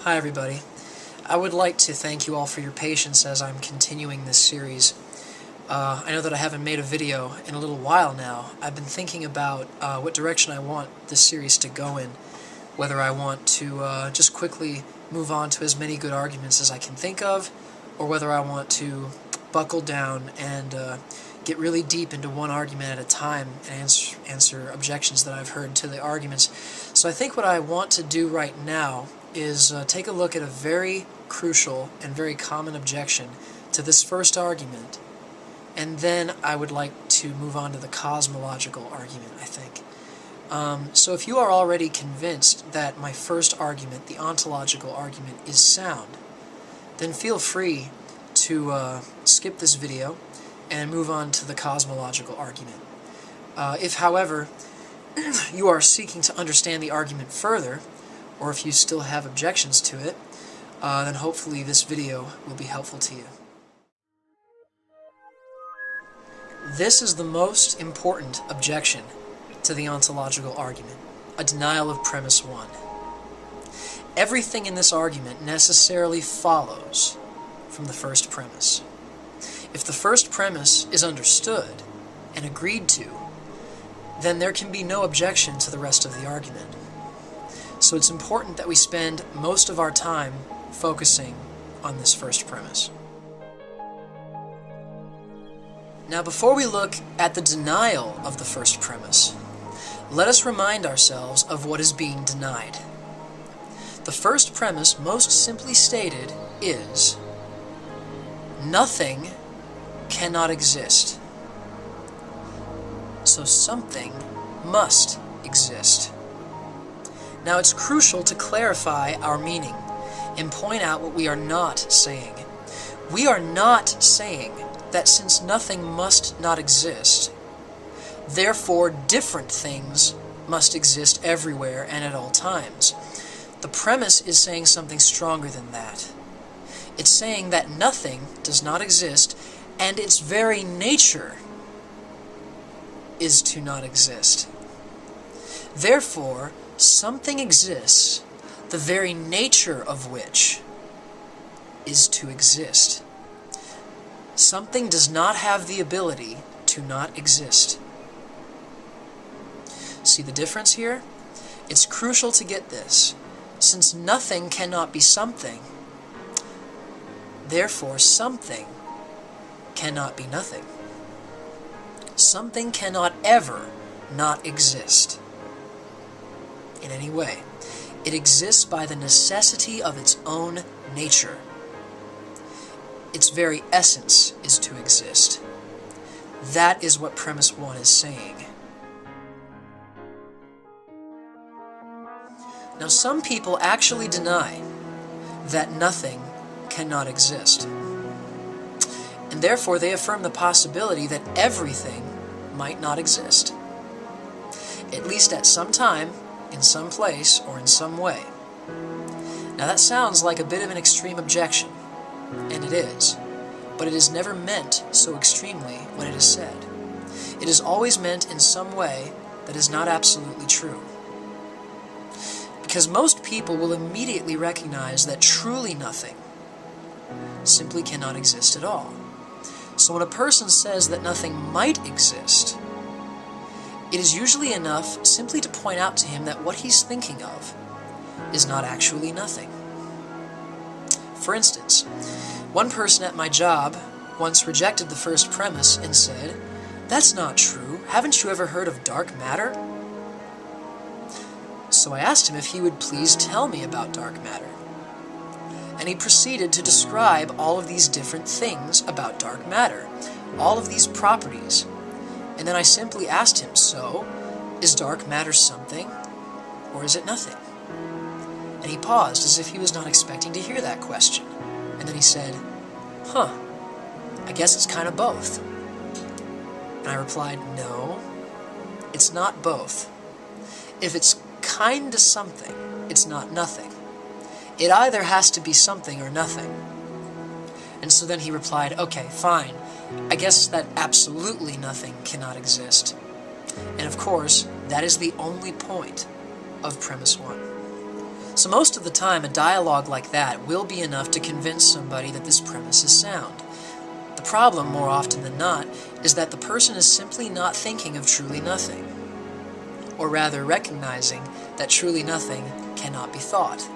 Hi everybody. I would like to thank you all for your patience as I'm continuing this series. I know that I haven't made a video in a little while now. I've been thinking about what direction I want this series to go in, whether I want to just quickly move on to as many good arguments as I can think of, or whether I want to buckle down and get really deep into one argument at a time and answer objections that I've heard to the arguments. So I think what I want to do right now is take a look at a very crucial and very common objection to this first argument, and then I would like to move on to the cosmological argument, I think. So if you are already convinced that my first argument, the ontological argument, is sound, then feel free to skip this video and move on to the cosmological argument. If, however, you are seeking to understand the argument further, or if you still have objections to it, then hopefully this video will be helpful to you. This is the most important objection to the ontological argument, a denial of premise 1. Everything in this argument necessarily follows from the first premise. If the first premise is understood and agreed to, then there can be no objection to the rest of the argument. So it's important that we spend most of our time focusing on this first premise. Now, before we look at the denial of the first premise, let us remind ourselves of what is being denied. The first premise, most simply stated, is nothing cannot exist. So something must exist. Now, it's crucial to clarify our meaning and point out what we are not saying. We are not saying that since nothing must not exist, therefore different things must exist everywhere and at all times. The premise is saying something stronger than that. It's saying that nothing does not exist, and its very nature is to not exist. Therefore, something exists, the very nature of which is to exist. Something does not have the ability to not exist. See the difference here? It's crucial to get this. Since nothing cannot be something, therefore something cannot be nothing. Something cannot ever not exist in any way. It exists by the necessity of its own nature. Its very essence is to exist. That is what premise 1 is saying. Now, some people actually deny that nothing cannot exist, and therefore they affirm the possibility that everything might not exist, at least at some time, in some place, or in some way. Now, that sounds like a bit of an extreme objection, and it is, but it is never meant so extremely when it is said. It is always meant in some way that is not absolutely true. Because most people will immediately recognize that truly nothing simply cannot exist at all. So when a person says that nothing might exist, it is usually enough simply to point out to him that what he's thinking of is not actually nothing. For instance, one person at my job once rejected the first premise and said, "That's not true. Haven't you ever heard of dark matter?" So I asked him if he would please tell me about dark matter. And he proceeded to describe all of these different things about dark matter, all of these properties. And then I simply asked him, "So, is dark matter something, or is it nothing?" And he paused as if he was not expecting to hear that question. And then he said, I guess it's kind of both." And I replied, "No, it's not both. If it's kind of something, it's not nothing. It either has to be something or nothing." And so then he replied, "Okay, fine. I guess that absolutely nothing cannot exist." And of course, that is the only point of premise 1. So most of the time, a dialogue like that will be enough to convince somebody that this premise is sound. The problem, more often than not, is that the person is simply not thinking of truly nothing, or rather recognizing that truly nothing cannot be thought.